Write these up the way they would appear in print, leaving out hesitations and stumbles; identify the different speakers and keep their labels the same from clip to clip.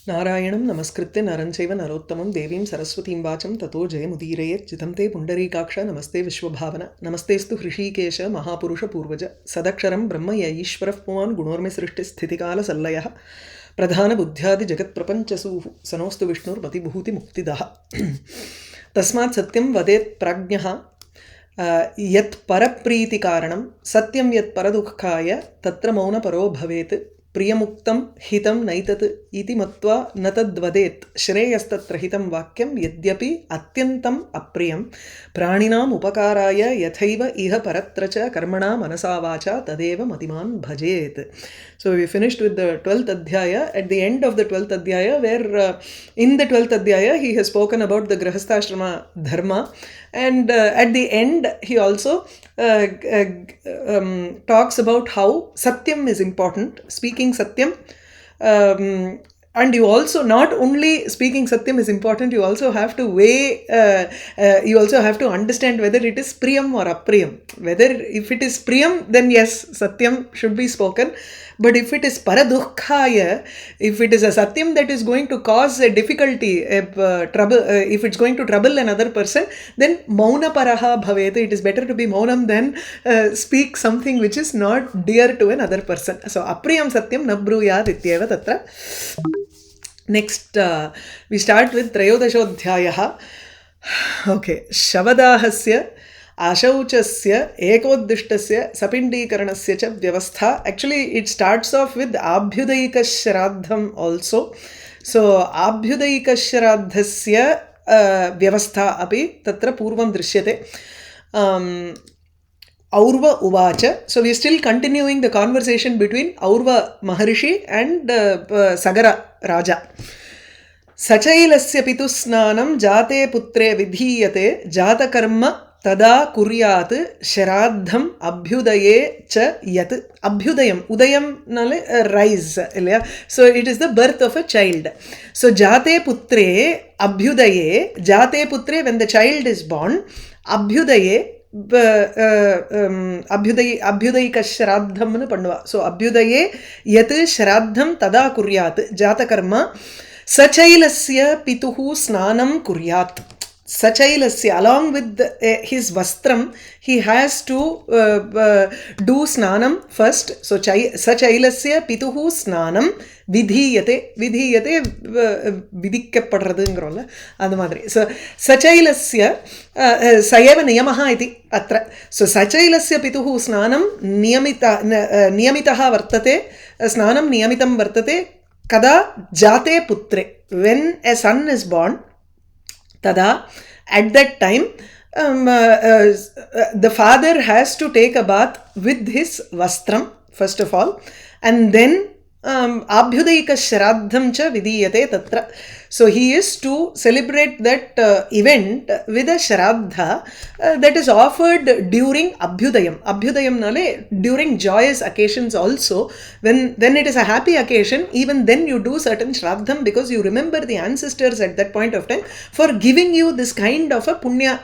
Speaker 1: नारायणं नमस्कृत्य नरं चैव नरोत्तमं देवीं सरस्वतीं वाचं ततो जयमुदीरयेत् चितं ते पुण्डरीकाक्ष नमस्ते विश्वभावन नमस्तेऽस्तु हृषीकेश महापुरुषपूर्वज सदक्षरं ब्रह्म य ईश्वरः पुमान् गुणोर्मे सृष्टिस्थितिकालसल्लयः प्रधानबुद्ध्यादिजगत्प्रपञ्चसूः सनोऽस्तु विष्णुर्मतिभूतिमुक्तिदः तस्मात् सत्यं वदेत् प्राज्ञः यत् परप्रीतिकारणं सत्यं यत् परदुःखाय तत्र मौनपरो भवेत् प्रियमुक्तं हितं नैतत् इति मत्वा न तद्वदेत् श्रेयस्तत्र हितं वाक्यं यद्यपि अत्यन्तम् अप्रियं प्राणिनाम् उपकाराय यथैव इह परत्र च कर्मणा मनसा वाचा तदेव मतिमान् भजेत्. So we finished with the 12th adhyaya. At the end of the 12th adhyaya, where in the 12th adhyaya he has spoken about the grahastha dharma, and at the end he also talks about how satyam is important, speaking satyam, and you also, not only speaking satyam is important, you also have to weigh, you also have to understand whether it is priyam or apriyam. Whether if it is priyam, then yes, satyam should be spoken. But if it is paradukkhaya, if it is a satyam that is going to cause a difficulty, trouble, if it's going to trouble another person, then mauna paraha bhavet. It is better to be maunam than speak something which is not dear to another person. So apriyam satyam na bruyat ityeva tatra. Next, we start with Trayodashodhyayaha. Okay. Shavadahasya Ashauchasya Ekodishtasya Sapindikaranasya cha vyavastha. Actually, it starts off with Abhyudayika Shraddham also. So, Abhyudayika Shraddhasya vyavastha api tatra purvam drishyate. Aurva Uvacha. So we are still continuing the conversation between Aurva Maharishi and Sagara Raja. Sachailasya pitusnanam jate putre vidhiyate jata karma tada kuryat shraddham abhyudaye cha yat. Abhyudayam. Udayam nale rise. So it is the birth of a child. So jate putre abhyudaye. Jate putre, when the child is born. Abhyudaye. Abhyudayika shraddham pannuva. So abhyudaye yat shraddham tada kuryat jata karma sachailasya pituhu snanam kuryat. Sachailasya, along with his vastram, he has to do snanam first. So sachailasya pituhu snanam vidhiyate. Vidhiyate vidikkapadradungirolla adu madri. So sachailasya sayeva niyamaha iti atra. So sachailasya pituhu snanam niyamitaha vartate. Snanam niyamitam vartate kada jate putre. When a son is born, tada, at that time, the father has to take a bath with his vastram, first of all, and then abhyudayika shraddham cha vidhiyate tatra. So he is to celebrate that event with a shraddha that is offered during abhyudayam. Abhyudayam nale, during joyous occasions also. When it is a happy occasion, even then you do certain shraddham because you remember the ancestors at that point of time for giving you this kind of a punya,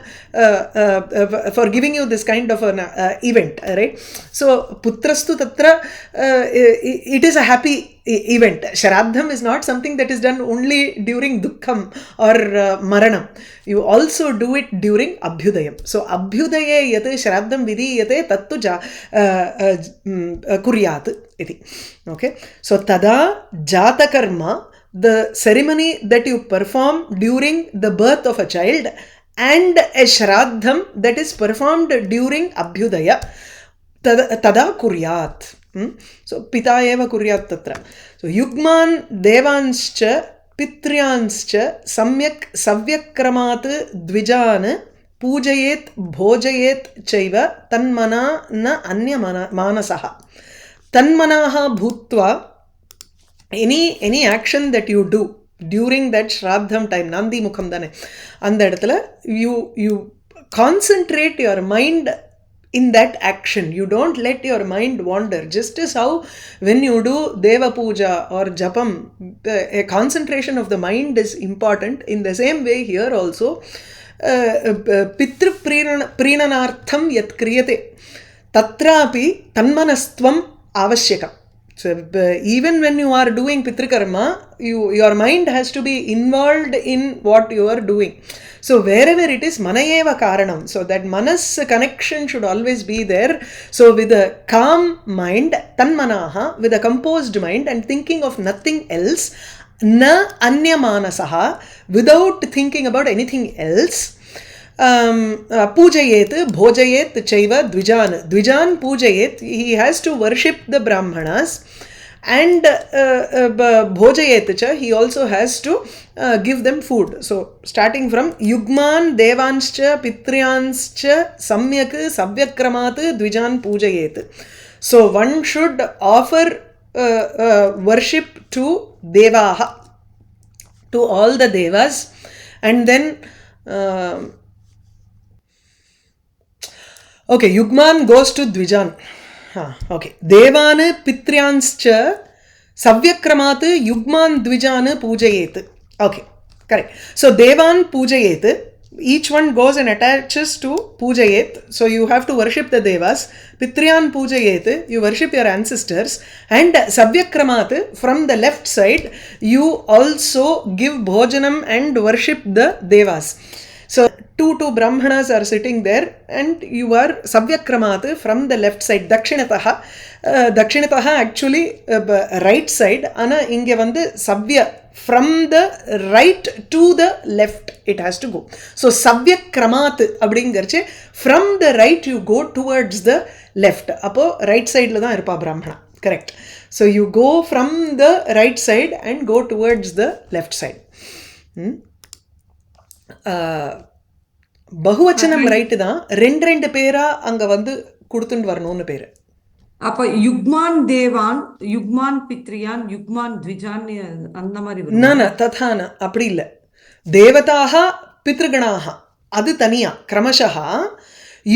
Speaker 1: for giving you this kind of an event, right? So putrastu tatra, it is a happy event. Shraddham is not something that is done only during dukkham or maranam. You also do it during abhyudayam. So abhyudaye yat shraddham vidhiyate tattu kuryat iti. Okay. So tada jata karma, the ceremony that you perform during the birth of a child, and a shraddham that is performed during abhyudaya, tada kuryat. So pita eva kuryat tatra. So yugman devanscha pitryanscha samyak savyakramat dvijan pujayet bhojayet chaiva tanmana na anya manasaha. Tanmanaha bhutva, any action that you do during that shraddham time, nandi mukham dane, and that you concentrate your mind in that action. You don't let your mind wander. Just as how when you do Deva Puja or Japam, a concentration of the mind is important. In the same way here also, Pitru Prinanartham yat kriyate tatrapi tanmanastvam avashyakam. So even when you are doing Pitrikarma, your mind has to be involved in what you are doing. So wherever it is, Manayeva Karanam. So that Manas connection should always be there. So with a calm mind, Tanmanaha, with a composed mind and thinking of nothing else, na anyamanasaha, without thinking about anything else. Pujayet, bhojayet, chaiva, dvijan. Dvijan pujayet, he has to worship the Brahmanas. And bhojayet cha, he also has to give them food. So starting from yugman devanscha pitryanscha samyak savyakramat dvijan pujayet. So one should offer worship to devaha, to all the devas, and then okay, Yugman goes to Dvijan. Okay. Devan Pitryanscha Savyakramat Yugman Dvijan Pujayet. Okay, correct. So Devan Pujayet, each one goes and attaches to Pujayet. So you have to worship the Devas. Pitryan Pujayet, you worship your ancestors. And Savyakramat, from the left side, you also give Bhojanam and worship the Devas. So two Brahmanas are sitting there and you are Savyakramat from the left side. Dakshinataha. Dakshinataha actually right side. Ana inge vandu Savya. From the right to the left it has to go. So Savyakramat abdingarche, from the right you go towards the left. Appo right side la dhaan irpa Brahmana. Correct. So you go from the right side and go towards the left side. பகுவச்சனம் right தான். ரெண்டு பேரா அங்க வந்து கொடுத்துட்டு வரணும்னு பேரு.
Speaker 2: அப்ப யுக்மான் தேவான், யுக்மான் பித்ரியான், யுக்மான் த்விஜான் அந்த மாதிரி
Speaker 1: நானா ததானா அப்படி இல்ல. தேவதாக பித்ருகணாக அது தனியா கிரமஷா.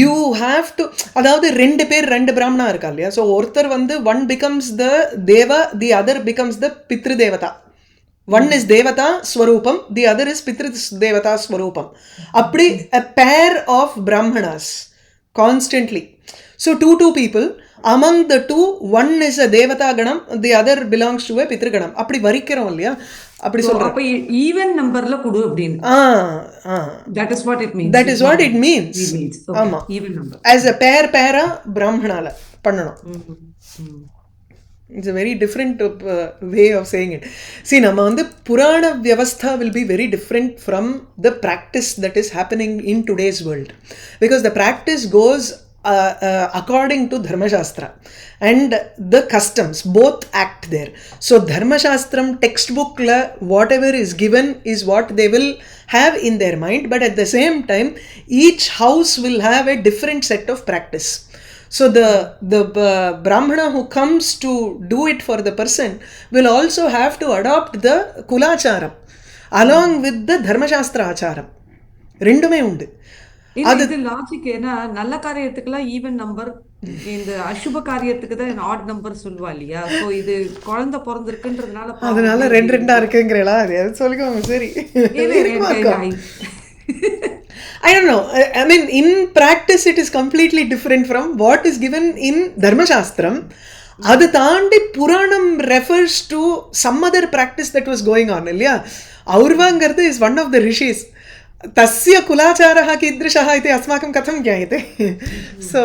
Speaker 1: யூ ஹாவ் டு, அதாவது ரெண்டு பிராமணா இருக்கா இல்லையா. ஸோ ஒருத்தர் வந்து ஒன் பிகம்ஸ் த தேவ, the other becomes the Pitru Devatha. One is Devata Swarupam, the other is Pitru Devata Swarupam. Appadi a pair of Brahmanas constantly. So two people, among the two, one is a Devata Ganam, the other belongs to a Pitru Ganam. Appadi varikkirom illaya. Appadi solra.
Speaker 2: Appo even number la kudu appdin. That is what it means.
Speaker 1: That is what it means.
Speaker 2: It means. Okay. Even number.
Speaker 1: As a pair Brahmana la pannanom. It's a very different way of saying it. See, nama vandu Purana Vyavastha will be very different from the practice that is happening in today's world. Because the practice goes according to Dharma Shastra. And the customs, both act there. So Dharma Shastram textbook la whatever is given is what they will have in their mind. But at the same time, each house will have a different set of practice. So the Brahmana who comes to do it for the person will also have to adopt the Kulacharam along with the Dharma Shastra Acharam. ரெண்டுமே உண்டு.
Speaker 2: அது logic. ஏன்னா நல்ல காரியத்துக்குலாம் even number, இந்த அசுப காரியத்துக்கு தான் add number சொல்லுவா இல்லையா. ஸோ இது குழந்தை பிறந்திருக்குன்றதுனால
Speaker 1: அதனால ரெண்டா இருக்குங்கிறா. அது சொல்லுங்க. சரி, I don't know. I mean, in practice it is completely different from what is given in Dharma Shastram. Adu taandi Puranam refers to some other practice that was going on. Illaya, Aurvangartha is one of the rishis. Tasya kulacharaha kidrishaha ite asmakam katham gyayate. So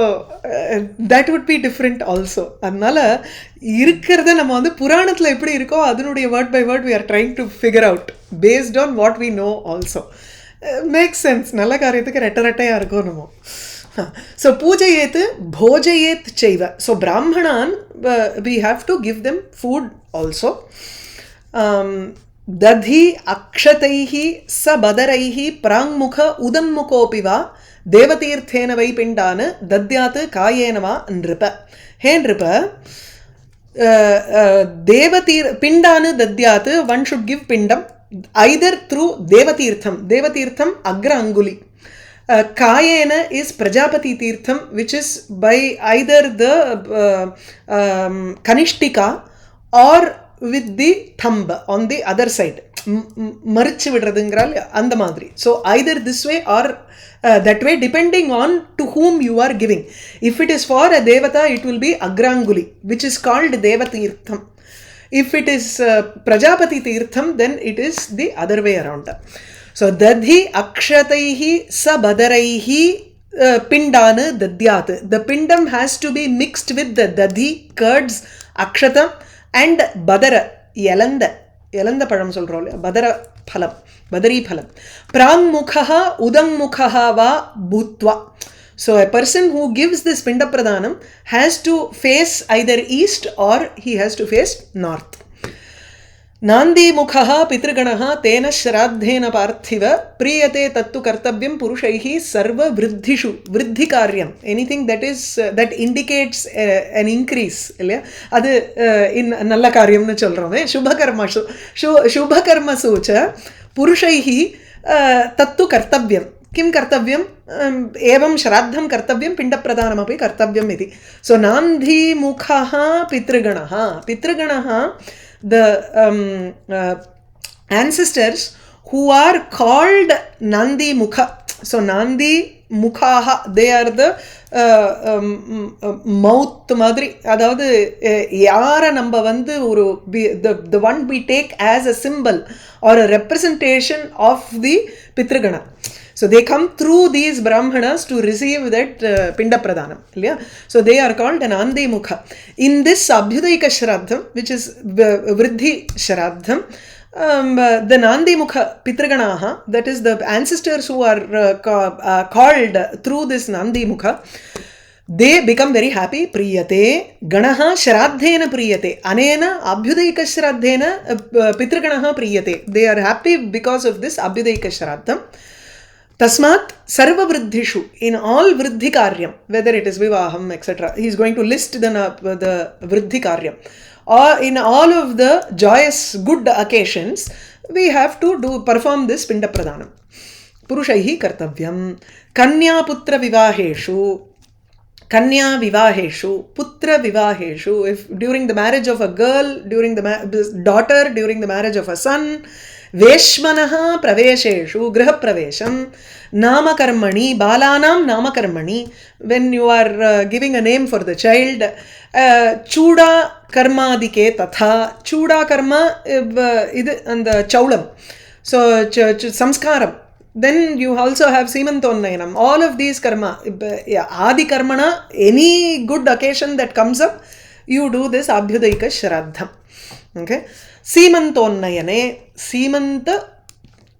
Speaker 1: that would be different also. Adnala irukkiradha nama vandu Puranathula eppadi irukko adunuடைய word by word we are trying to figure out based on what we know also. Makes sense. நல்ல காரியத்துக்கு ரெட்டையா இருக்கும் நம்ம. So pujayet bhojayet chaiva. So brahmanan we have to give them food also. Dadhi akshataihi sabadaraihi prangmukha udammukopi va devatirthena vai pindana dadyat kayena va nripa. Hey nripa, devatir pindana dadyat, one should give pindam either through Devatirtham. Devatirtham Agra Anguli. Kayena is Prajapati Tirtham, which is by either the Kanishtika or with the thumb on the other side. மறிச்சு விடுறதுங்கிறால் அந்த மாதிரி. So either this way or that way, depending on to whom you are giving. If it is for a devata, it will be agranguli, which is called devatirtham. If it is prajapati tirtham, then it is the other way around. So dadhi akshataihi sabadaraihi pindana dadyat. The pindam has to be mixed with the dadhi, curds, akshatam and badara, yelanda padam solrol, badara phalam, badari phalam. Prang mukhaha udang mukhaha va bhutva. So a person who gives this pinda pradhanam has to face either east or he has to face north. Nandi mukhaha pitrganaha tena shraddhena parthiva priyate tattu kartavyam purushaihi sarva vriddhishu, vriddhi karyam, anything that is that indicates an increase illaya adu in nalla karyam nu solrome. Shubha karmasu cha purushaihi tattu kartavyam. किं कर्तव्यम् एवं श्राद्धं कर्तव्यं पिण्डप्रदानमपि कर्तव्यम् इति. सो नान्धीमुखः पितृगणः, पितृगणः the ancestors who are called Nandi Mukha. So Nandi Mukhaha, they are the mouth madri, அதாவது யாரை நம்ம வந்து ஒரு the one we take as a symbol or a representation of the Pitragana. So they come through these brahmanas to receive that pinda pradhanam. So they are called an Nandi Mukha. In this Abhyudayika Shraddham, which is Vriddhi Shraddham, the Nandi Mukha Pitraganaha, that is the ancestors who are called through this Nandi Mukha, they become very happy. Priyate ganaha shraddhena priyate, anena abhyudayika shraddhena pitraganaha priyate. They are happy because of this abhyudayika shraddham. Tasmat sarva vriddhishu, in all vriddhi karyam, whether it is vivaham etc., he is going to list the vriddhi karyam, or in all of the joyous good occasions we have to perform this pinda pradhanam. Purushaihi kartavyam. Kanya putra vivaheshu, kanya vivaheshu, putra vivaheshu, if during the marriage of a girl, during the daughter, during the marriage of a son, Veshmanaha pravesheshu griha pravesham, namakarmani, balanam namakarmani, when you are giving a name for the child, chuda karmadike tatha, chuda karma idu and the chaulam, so samskaram. Then you also have Simantonnayam. All of these karma, adi karmana, any good occasion that comes up, you do this Abhyudayika Shraddham. Okay. Simantonnayane, Simanta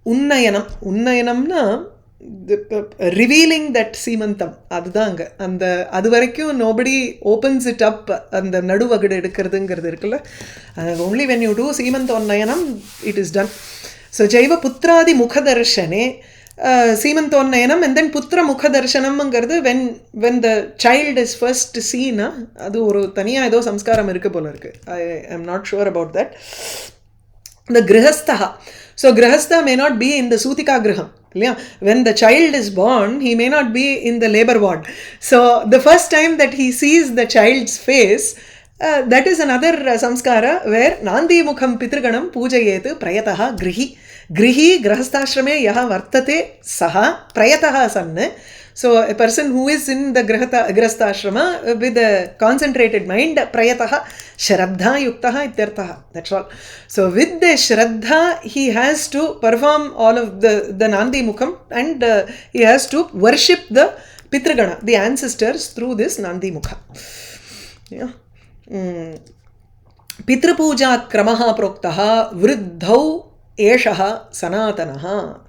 Speaker 1: Unnayanam. Unnayanamna revealing that Simantam. Adudanga. And adu varaikkum nobody opens it up and the naduvagadu edukradungiradhu irukalla. Only when you do Simantonnayam it is done. So Jaiva Putradi Mukhadarshane, Simantonnayam, and then Putra Mukhadarshanamங்கிறது when the child is first seen, அது ஒரு தனியா ஏதோ சம்ஸ்காரம் இருக்கு போல இருக்கு. I am not sure about that. The Grihastha. So Grihastha may not be in the Sutika Griham. When the child is born, he may not be in the labor ward. So the first time that he sees the child's face, that is another samskara where Nandi Mukham Pitraganam Pujayet Prayataha Grihi. Grihi Grahastashrame Yaha Vartate Saha Prayataha Sanne. So a person who is in the Grahastashrama with a concentrated mind, Prayataha Shraddha Yuktaha Ityartaha. That's all. So with the Shraddha, he has to perform all of the Nandi Mukham, and he has to worship the Pitragana, the ancestors, through this Nandi Mukha. Yeah. Pitrapuja kramaha proktaha vriddhau eshaha sanatanaha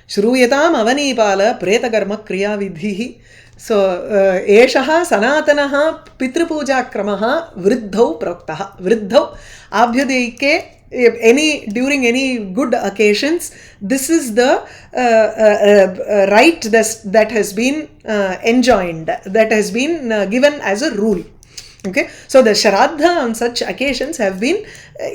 Speaker 1: shruyatam avanipala pretakarma kriya vidhihi. So eshaha sanatanaha pitrapuja kramaha vriddhau proktaha. Vriddhau abhyudayike, during any good occasions, this is the right that has been enjoined, that has been given as a rule. Okay, so the Shraddha on such occasions have been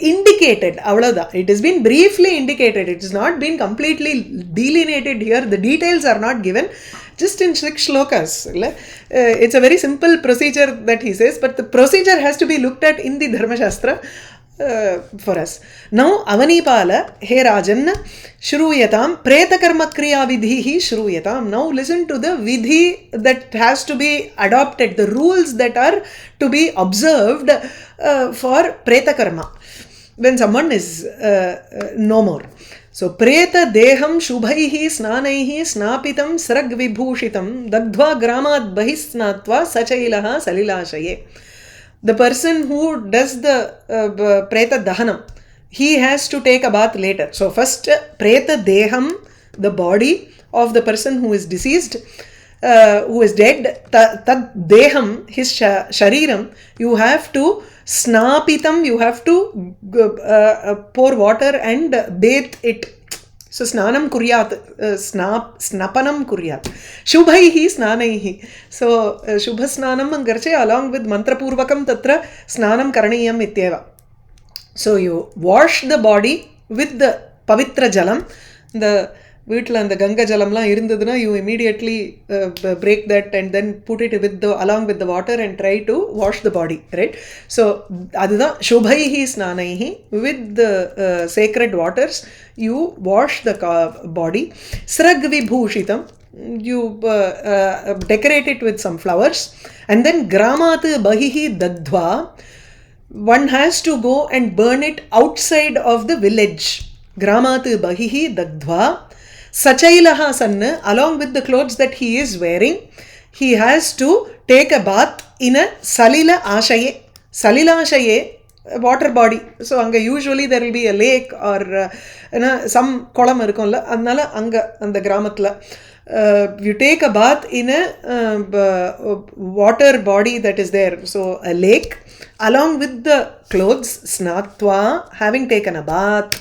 Speaker 1: indicated. It has been briefly indicated. It has not been completely delineated here. The details are not given, just in 6 shlokas. It's a very simple procedure that he says, but the procedure has to be looked at in the Dharma Shastra. for us. Now, Avanipala, He Rajan, Shruyatam, Pretakarma Kriya Vidhihi Shruyatam. Now, listen to the Vidhi that has to be adopted, the rules that are to be observed for Pretakarma when someone is no more. So, Preta Deham Shubhaihi Snanaihi Snapitam Srag Vibhushitam Dagdva Gramat Bahisnatva Sachailaha Salilashaye. The person who does the Preta Dahanam, he has to take a bath later. So, first, Preta Deham, the body of the person who is deceased, who is dead, Tad Deham, his Shariram, you have to Snapitam, you have to pour water and bathe it. So, snanam kuryat, snapanam kuryat. Shubhaihi snanaihi. So, shubha snanam garche along with mantra purvakam tatra snanam karaniyam ityeva. So, you wash the body with the pavitra jalam. The வீட்டில் அந்த கங்கை ஜலம்லாம் இருந்ததுன்னா you immediately break that and then put it with the along with the water and try to wash the body, right? So அதுதான் shubhaihi snanaihi, with the sacred waters you wash the body. Srag vibhushitam, you decorate it with some flowers, and then gramat bahihi dadhva, one has to go and burn it outside of the village. Gramat bahihi dadhva Sachailaha sanna, along with the clothes that he is wearing, he has to take a bath in a Salila Ashaye. Salila Ashaye, water body. So, anga usually there will be a lake or some kolam irukumla. Annala anga and the gramatla. You take a bath in a water body that is there. So, a lake, along with the clothes, snatva, having taken a bath.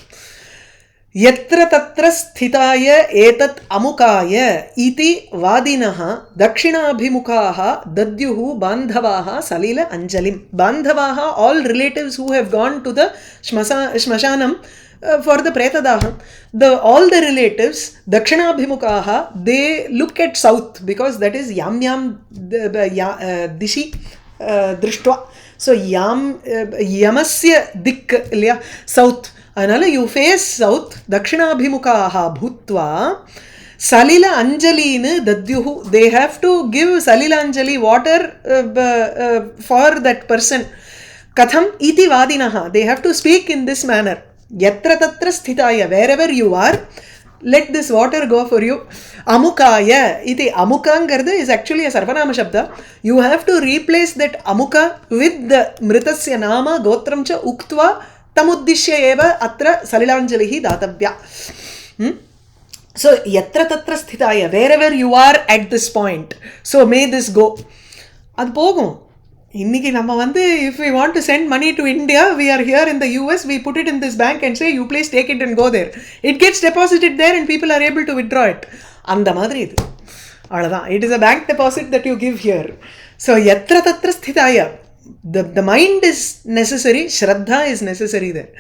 Speaker 1: यत्र तत्र स्थिताय एतत् अमुकाय इति वादिनः दक्षिणाभिमुखाः दद्युः बान्धवाः सलिल अंजलिम. बान्धवाः, all relatives who have gone to the shmashanam for the pretadaham, all the relatives dakshinabhimukaha, they look at south because that is yam dishi drishtva. So yamasya dik ilya, south. அதனால you face south, dakshinabhimukaha bhutva salila anjalinu dadyuhu, they have to give salila anjali, water for that person. Katham iti vadinaha, they have to speak in this manner. Yatra tatra sthitaya, wherever you are, let this water go for you. Amukaya iti, amukangardu is actually a sarvanama shabda. You have to replace that amuka with the mritasya nama gotram cha uktva tamuddishya eva atra salilanjalihi datavya. So, yatra tatra sthitaya, wherever you are at this point, so may this go. அது போகும். இன்னைக்கு நம்ம வந்து if we want to send money to India, we are here in the US, we put it in this bank and say you please take it and go there. It gets deposited there and people are able to withdraw it. அந்த மாதிரி இது. அவ்வளவுதான். It is a bank deposit that you give here. So, yatra tatra sthitaya, the mind is necessary, Shraddha is necessary there.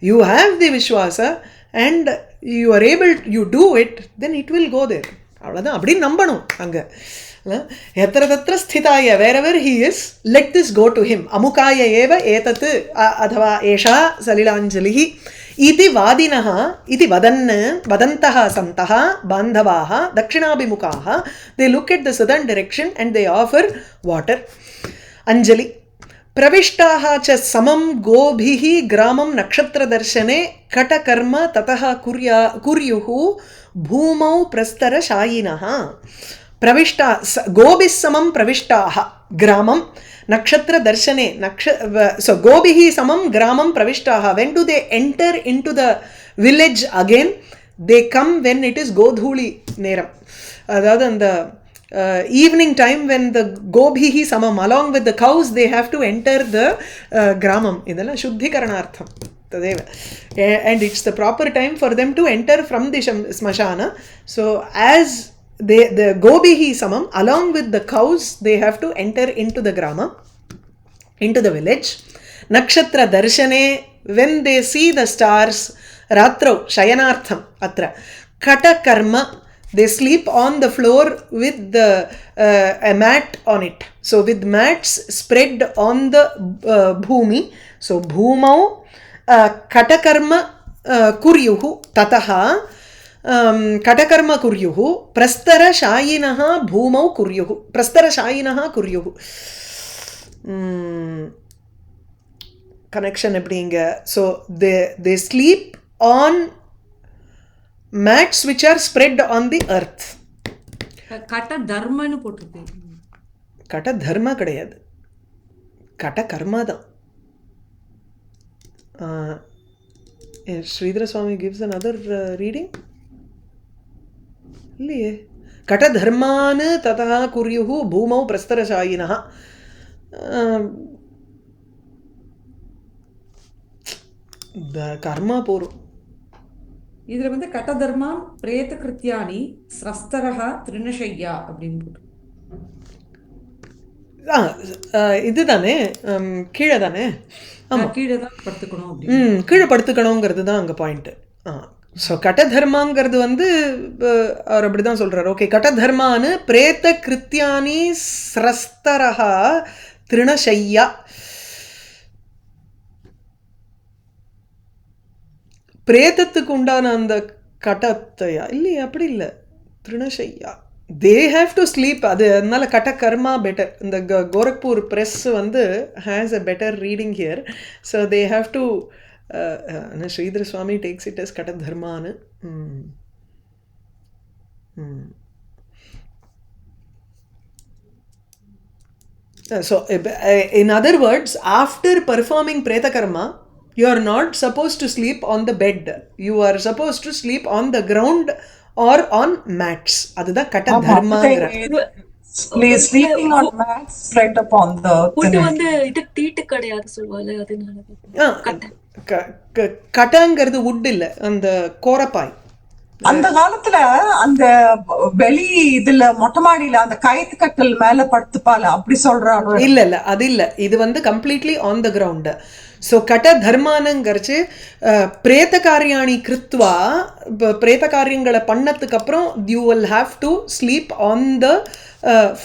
Speaker 1: You have the Vishwasa and you are able, you do it, then it will go there. அவ்வளோதான், அப்படி நம்பணும் அங்கே. எத்திர தத்திர ஸ்திதாய, wherever he is, let this go to him. அமுகாய ஏவ ஏதத்து அதவா ஏஷா சலிலாஞ்சலிஹி इति वादिनः इति वदन्तः सन्तः बान्धवाः दक्षिणाभिमुखाः, they look at the southern direction and they offer water. Anjali प्रविष्टाः च समं गोभिः ग्रामं नक्षत्रदर्शने कटकर्म ततः कुर्युः भूमौ प्रस्तरशायिनः. प्रविष्टा गोभिः समं प्रविष्टाः ग्रामं नक्षत्रदर्शने so गोभिः समं ग्रामं प्रविष्टाः. When do they enter into the village again? They come when it is godhuli neram, அதாவது அந்த evening time when the gobhihi samam, along with the cows, they have to enter the gramam. Idella shuddhikaranartham tadeva, and it's the proper time for them to enter from the smashana. So as the gobhihi samam, along with the cows, they have to enter into the grama, into the village. Nakshatra darshane, when they see the stars, ratrau shayanartham atra kata karma, they sleep on the floor with a mat on it. So with mats spread on the bhumi. So bhumau कटकर्म कुर्युः ततः कटकर्म कुर्युः प्रस्तरशायिनः भूमौ कुर्युः प्रस्तरशायिनः कुर्युः connection எப்படிங்க so they sleep on mats which are spread on the earth
Speaker 2: கட்ட தர்மன்னு போட்டிருக்கு
Speaker 1: கட்ட தர்மா கிடையாது கட்ட கர்மா தான் Sridhara Swami gives another reading இல்லையே கட்ட தர்மான் ததா குர்யுஹு பூமௌ பிரஸ்தரசாயினः கர்மா போரும்
Speaker 2: இதுல வந்து கட்ட தர்மான் பிரேத கிருத்தியானி ஸ்ரஸ்தரஹ திருணஷய்யா அப்படின்னு போட்டு
Speaker 1: இதுதானே கீழே தானே ஆமாம்
Speaker 2: கீழே தான் படுத்துக்கணும் அப்படின்னு
Speaker 1: கீழே படுத்துக்கணுங்கிறது தான் அங்கே பாயிண்ட்டு ஸோ கடதர்மாங்கிறது வந்து அவர் அப்படி தான் சொல்கிறார் ஓகே கடதர்மான்னு பிரேத்த கிருத்தியானி ஸ்ரஸ்தரஹா திருணஷய்யா பிரேத்தத்துக்கு உண்டான அந்த கடத்தையா இல்லையா அப்படி இல்லை திருணஷய்யா தே ஹேவ் டு ஸ்லீப் அது அதனால கட்ட கர்மா பெட்டர் இந்த கோரக்பூர் ப்ரெஸ் வந்து has a better reading here so they have to Sridhara Swami takes it as கட்ட தர்மான்னு So in other words, after performing preta karma, you are not supposed to sleep on the bed. You are supposed to sleep on the ground or on mats. அதுதான் கட்ட தர்மாங்கற.
Speaker 3: Sleeping on mats spread upon the
Speaker 4: food வந்து இது தீட்டு கிடையாது சொல்வாங்க அதனால
Speaker 1: கட்டங்கிறது wood இல்ல அந்த கோரப்பாய்
Speaker 3: அந்த காலத்துல அந்த வெளி இதுல மொட்டை மாடியில அந்த கயித்து கட்டல் மேல படுத்துப்பால அப்படி சொல்றாங்க
Speaker 1: இல்ல அது இல்ல இது வந்து completely on the ground so கட்ட தர்மானங்கிறச்சு பிரேத காரியாணி கிருத்வா பிரேத காரியங்களை பண்ணதுக்கு அப்புறம் you will have to sleep on the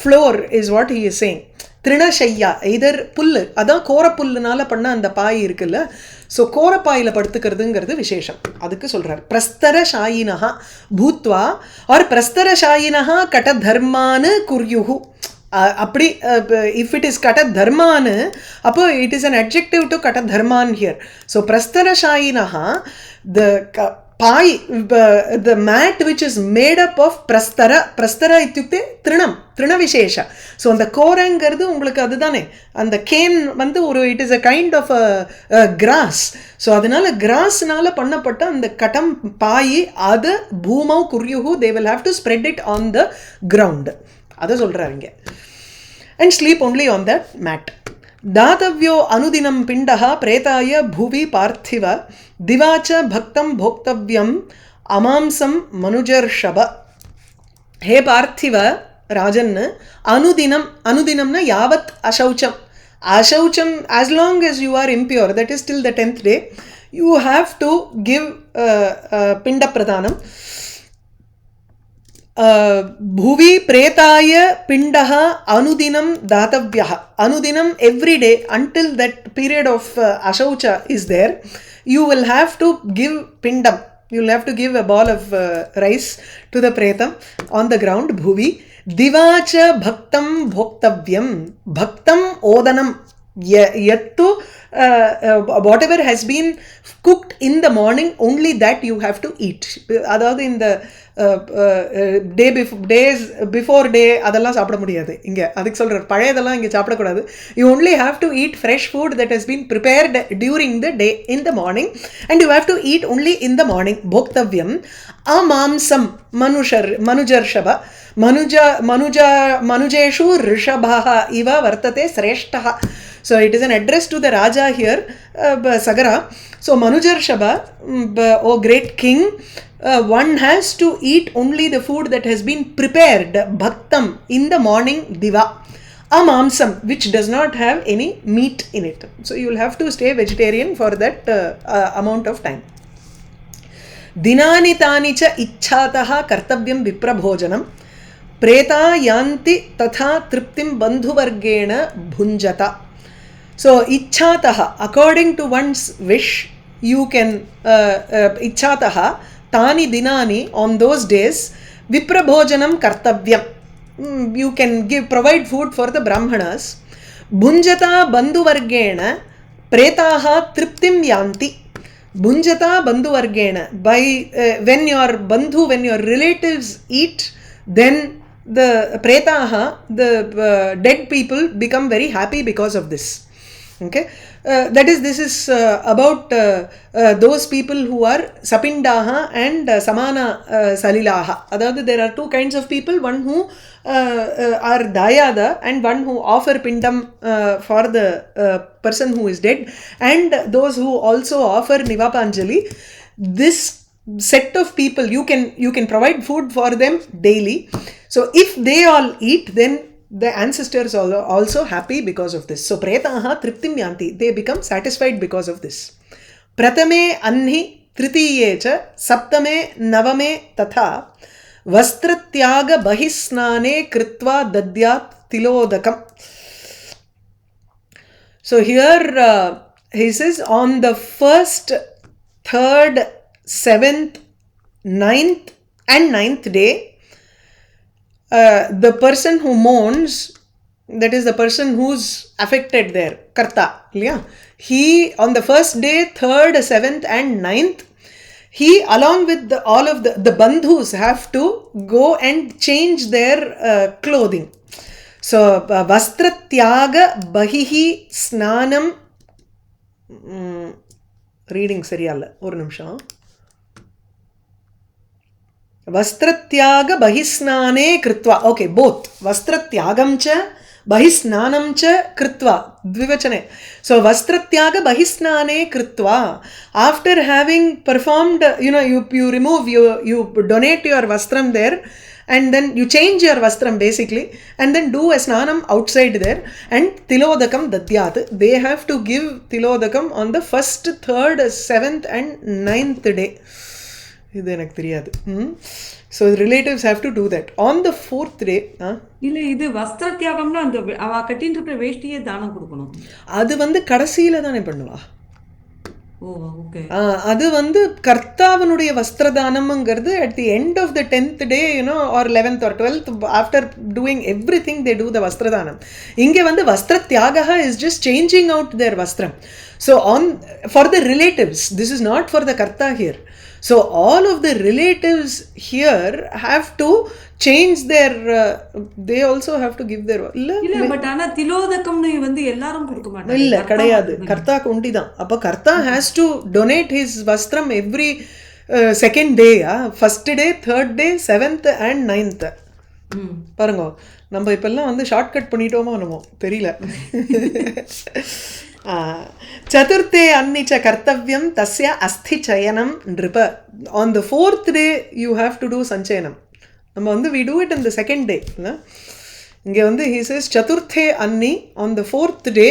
Speaker 1: floor is what he is saying திருணஷையா இதர் புல்லு அதான் கோரப்புல்லுனால பண்ண அந்த பாய் இருக்குல்ல ஸோ கோரப்பாயில் படுத்துக்கிறதுங்கிறது விசேஷம் அதுக்கு சொல்கிறார் பிரஸ்தரஷாயினஹா பூத்வா ஆர் பிரஸ்தரஷாயினஹா கட்ட தர்மானு குர்யுஹு அப்படி இஃப் இட் இஸ் கட்ட தர்மானு அப்போ it is an adjective to கட்ட தர்மான் ஹியர் ஸோ பிரஸ்தரஷாயினஹா the pai the mat which is made up of பிரஸ்தர இத்தியுக்தே திருணவிசேஷ ஸோ அந்த கோரங்கிறது உங்களுக்கு அதுதானே அந்த கேன் வந்து ஒரு it is a kind of grass so அதனால கிராஸ்னால பண்ணப்பட்ட அந்த கட்டம் பாய் அது பூமௌ குர்யுஹு they will have to spread it on the ground அதை சொல்கிறாங்க and sleep only on that mat दातव्यो अनुदिनं पिण्डः प्रेताय भुवि पार्थिव दिवाच भक्तं भोक्तव्यम् अमांसं मनुजर्षभ हे पार्थिव राजन् अनुदिनं न यावत् अशौचम as long as you are impure, that is till the 10th day, you have to give pinda pradhanam. भुवि प्रेताय पिंडः अनुदिनं दातव्यः अनुदिनं every day until that period of ashaucha is there you will have to give pindam you will have to give a ball of rice to the pretam on the ground bhuvi divacha bhaktam bhoktavyam bhaktam odanam yattu whatever has been cooked in the morning only that you have to eat அதாவது இந்த days before day அதெல்லாம் சாப்பிட முடியாது இங்க அதுக்கு சொல்றார் பழையதெல்லாம் இங்க சாப்பிடக்கூடாது you only have to eat fresh food that has been prepared during the day in the morning and you have to eat only in the morning bhoktavyam amamsam manujarshava manujeshu rishabha iva vartate sreshtah. So it is an address to the Raja here, Sagara. So Manujarshava, oh great king, one has to eat only the food that has been prepared, bhaktam, in the morning, diva. Amamsam, which does not have any meat in it. So you will have to stay vegetarian for that amount of time. Dinani tani cha ichchataha kartavyam viprabhojanam. Preta yanti tatha triptim bandhuvargena bhunjata. So, ichchataha, according to one's wish, you can ichataha tani dinani, on those days viprabhojanam kartavyam. You can provide food for the brahmanas. Bhunjata bandhuvargena pretaha triptim yanti. Bhunjata bandhuvargena, by when your relatives eat, then the pretaha, the dead people, become very happy because of this. Okay, this is about those people who are sapindaha and samana salilaha. Adavadhu, there are two kinds of people, one who are dayada and one who offer pindam for the person who is dead, and those who also offer nivapanjali. This set of people, you can provide food for them daily. So if they all eat, then the ancestors are also happy because of this. So pretaha triptim yanti, they become satisfied because of this. Pratame anhi tritiye cha saptame navame tatha vastratyaga bahisnane kritva dadyat tilodakam. So here he says, on the 1st, 3rd, 7th, 9th and 9th day, the person who mourns, that is the person who's affected there, karta, yeah, he on the 1st day, 3rd, 7th and 9th, he along with all of the bandhus have to go and change their clothing. So vastratyaga bahihi snanam, reading sariyalla, oru nimisham. Vastratyaga bahisnane kritva. Okay, both. Vastratyagam cha bahisnanam cha kritva. Dvivachane. So vastratyaga bahisnane kritva. After having performed, you remove, you donate your vastram there, and then you change your vastram basically, and then do a snanam outside there, and tilodakam dadyat. They have to give tilodakam on the 1st, 3rd, 7th and 9th day. இது எனக்கு தெரியாது. So relatives have to do that on the 4th day.
Speaker 2: இல்ல, இது வஸ்திர தியாகம்னா அந்த அவ கட்டிட்டு இருக்கிற வேஷ்டியே தானம் கொடுக்கணும்.
Speaker 1: அது கடைசியில தானே பண்ணுவா.
Speaker 2: ஓகே.
Speaker 1: அது கர்த்தாவனுடைய வஸ்திரதானம்ங்கிறது at the end of the 10th day, or 11th or 12th, after doing everything they do the vastradhanam. இங்க vastra tyagaha is just changing out their vastram. So for the relatives, this is not for the karta here. So all of the relatives here have to change their they also have to give their
Speaker 2: இல்ல but ஆனா திலோதகம்னு எல்லாரும் கொடுக்க மாட்டாங்க.
Speaker 1: இல்ல கிடையாது, கர்த்தாக்கு ஒண்டிதான். அப்ப கர்த்தா has to donate his vastram every second day, 1st day, 3rd day, 7th and 9th. பாருங்க, நம்ம இப்பெல்லாம் ஷார்ட்கட் பண்ணிட்டோமோ என்னமோ தெரியல. சதுர்த்தே அன்னிச்ச கர்த்தவ்யம் தஸ்ய அஸ்தி சயனம் நிருப. On the 4th day you have to do sanchayanam. நம்ம we do it in the 2nd day. இங்க he says சதுர்த்தே Annie, on the 4th day,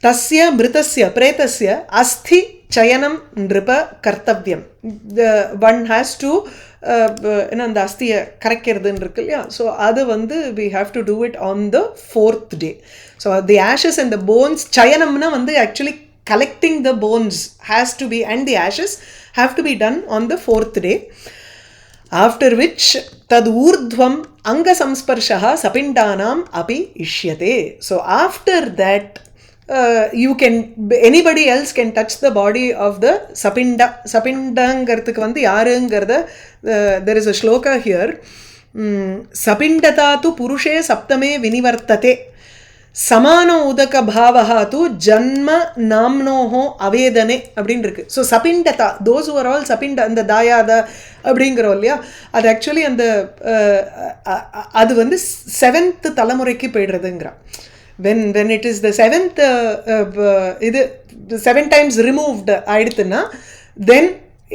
Speaker 1: தஸ்ய மிருதஸ்ய பிரேதஸ்ய அஸ்தி சயனம் நிருப கர்த்தவ்யம். One has to அந்த அஸ்தியை கரைக்கிறதுன்னு இருக்கு இல்லையா. ஸோ அது we have to do it on the 4th day. So the ashes and the bones, chayanamna actually collecting the bones has to be, and the ashes have to be done on the 4th day. After which tad urdhvam anga samsparshaha sapindanam api ishyate. So after that anybody else can touch the body of the sapinda. Sapindangarthukku yarungarda, there is a shloka here. Sapindata tu purushe saptame vinivartate samano udaka bhavaha tu janma namnoho avedane அப்படின்னு இருக்கு. So சபிண்டதா, those who are all sapinda, அந்த தாயாத அப்படிங்கிறோம் இல்லையா, அது actually அது 7th தலைமுறைக்கு போயிடுறதுங்கிறா. When it is the 7th, 7 times removed ஆயிடுத்துன்னா, then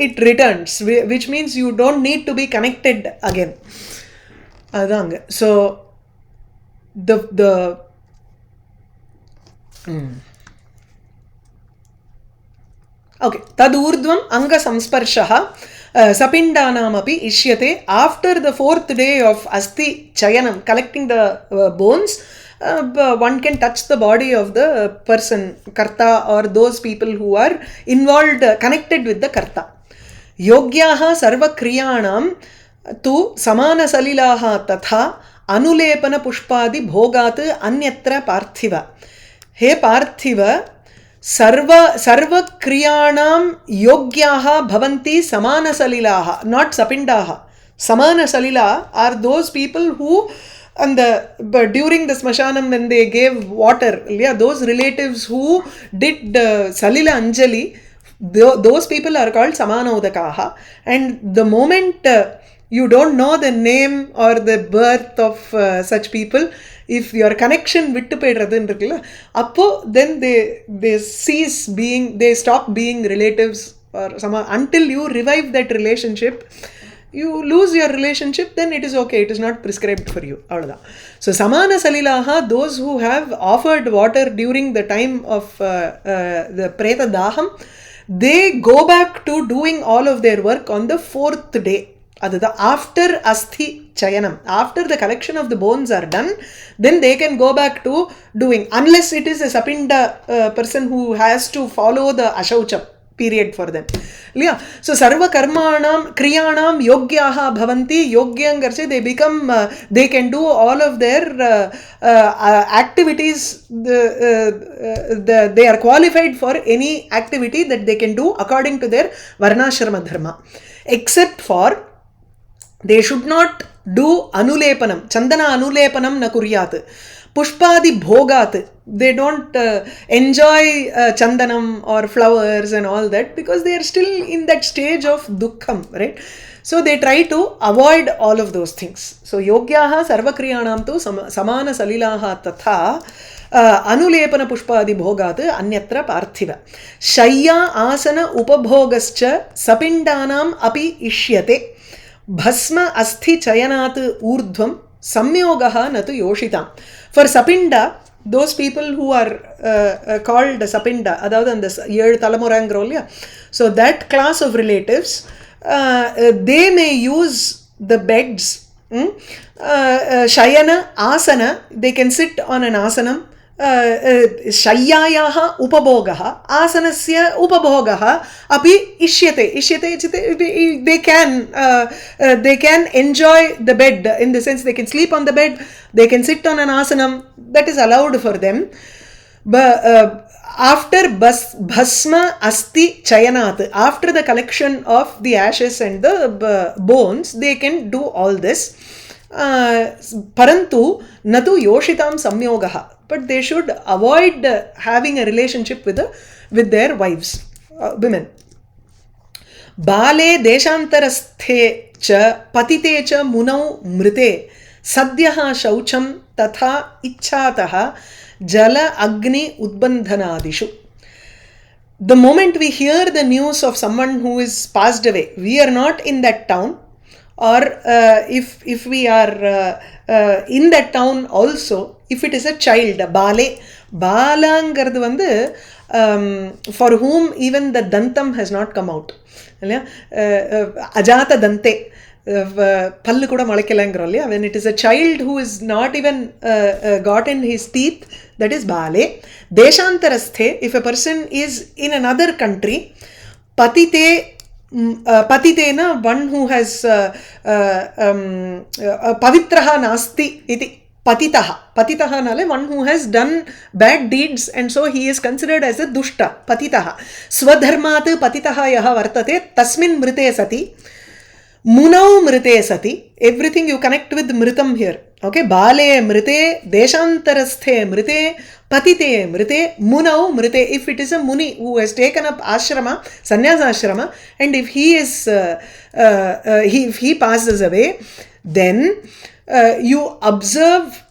Speaker 1: it returns, which means you don't need to be connected again. அதுதாங்க. So the okay, tad urdhvam anga samsparshaha sapindanamapi ishyate. After the 4th day of asti chayanam, collecting the bones, one can touch the body of the person, karta, or those people who are involved, connected with the karta. Yogyaha sarva kriyanam tu samana salilaha tatha anulepana pushpadi bhogat anyatra parthiva. He parthiva, सर्व क्रियाणां योग्याः भवन्ति समानसलिलाः, not sapindaः. Samanasalilah are those people who, and during the smashanam when they gave water, yeah, those relatives who did salila anjali, those people are called samanodakaha. And the moment you don't know the name or the birth of such people, if your connection vittu poidradhu irukla, appo then they cease being, they stop being relatives or until you revive that relationship. You lose your relationship, then it is okay, it is not prescribed for you. So samana salilaha, those who have offered water during the time of the preta daham, they go back to doing all of their work on the 4th day. After asthi chayanam, after the collection of the bones are done, then they can go back to doing, unless it is a sapinda person who has to follow the ashaucham period for them. Yeah. So sarva karmanam kriyanam yogyaha bhavanti. Yogyangarche, they become, they can do all of their activities. They are qualified for any activity that they can do according to their varnashrama dharma, except for they should not do anulepanam. Chandana anulepanam na kuryat. Pushpadi bhogat. They don't enjoy chandanam or flowers and all that because they are still in that stage of dukkham, right? So they try to avoid all of those things. So yogyaha sarvakriyanam tu samana salilaha tatha anulepana pushpadi bhogat anyatra parthiva. Shayya asana upabhogascha sapindanam api ishyate. Bhasma asthi chayanat urdhvam samyogaha natu yoshitam. For sapinda, those people who are called sapinda, adavadhu and the 7 talamurangrolya, so that class of relatives, they may use the beds, shayana, asana, they can sit on an asanam, shayyayaha upabhogaha, asanasya upabhogaha api ishyate. Ishyate, they can enjoy the bed, in the sense they can sleep on the bed, they can sit on an asanam, that is allowed for them. But after bhasma asti chayanat, after the collection of the ashes and the bones, they can do all this. Parantu natu yoshitam samyogaha, but they should avoid having a relationship with their wives, women. Bale deshantarasthe cha patite cha munau mrite sadhyaha shaucham tatha ichchataha jala agni udbandhanadishu. The moment we hear the news of someone who is passed away, we are not in that town, or if we are in that town also, if it is a child, bale, balangardu vandu, for whom even the dantam has not come out. Ajata dante, pallu kuda molekkalangrol, yeah, when it is a child who is not even gotten his teeth, that is bale. Deshantarasthe, if a person is in another country, patite, patitena, one who has pavitraha nasti iti. Patitaha nale, one who has done bad deeds, and so he is considered as a dushta, patitaha. Swadharmat patitaha yaha vartate tasmin mrite sati. Munau mrite sati. Everything you connect with mritam here. Okay, bale mrite, deshantarasthe mrite, patite mrite, munau mrite. If it is a muni who has taken up ashrama, sannyasa ashrama, and if he is if he passes away, then you observe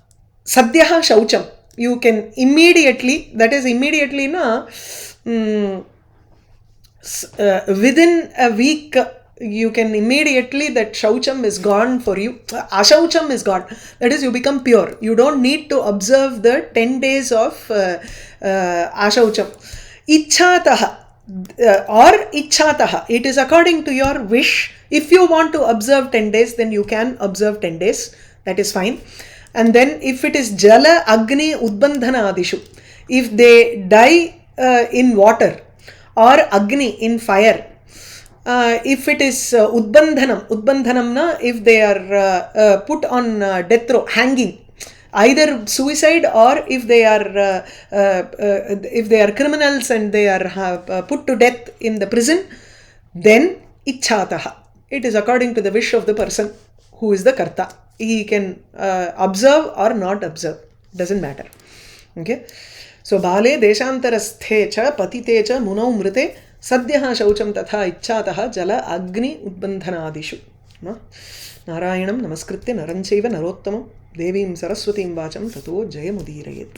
Speaker 1: sadhyaha shaucham. You can immediately, that is immediately na, within a week, you can immediately, that shaucham is gone for you. Ashaucham is gone. That is, you become pure. You don't need to observe the 10 days of ashaucham. Ichchataha or ichchataha. It is according to your wish. If you want to observe 10 days, then you can observe 10 days. That is fine. And then if it is Jala, Agni, Udbandhana Adishu, if they die in water or Agni in fire, if it is Udbandhanamna, if they are put on death row, hanging, either suicide or if they are criminals and they are put to death in the prison, then Ichchataha. It is according to the wish of the person who is the Karta. He can observe or not observe. Doesn't matter. Okay. So Bale Deshantarasthe cha Patite cha Munau Mrite Sadhyaha Shaucham Tatha Ichchataha Jala Agni Udbandhanadishu. Narayanam Namaskritya Naranchaiva Narottamam Devim Saraswatim Vacham Tato Jayamudirayet.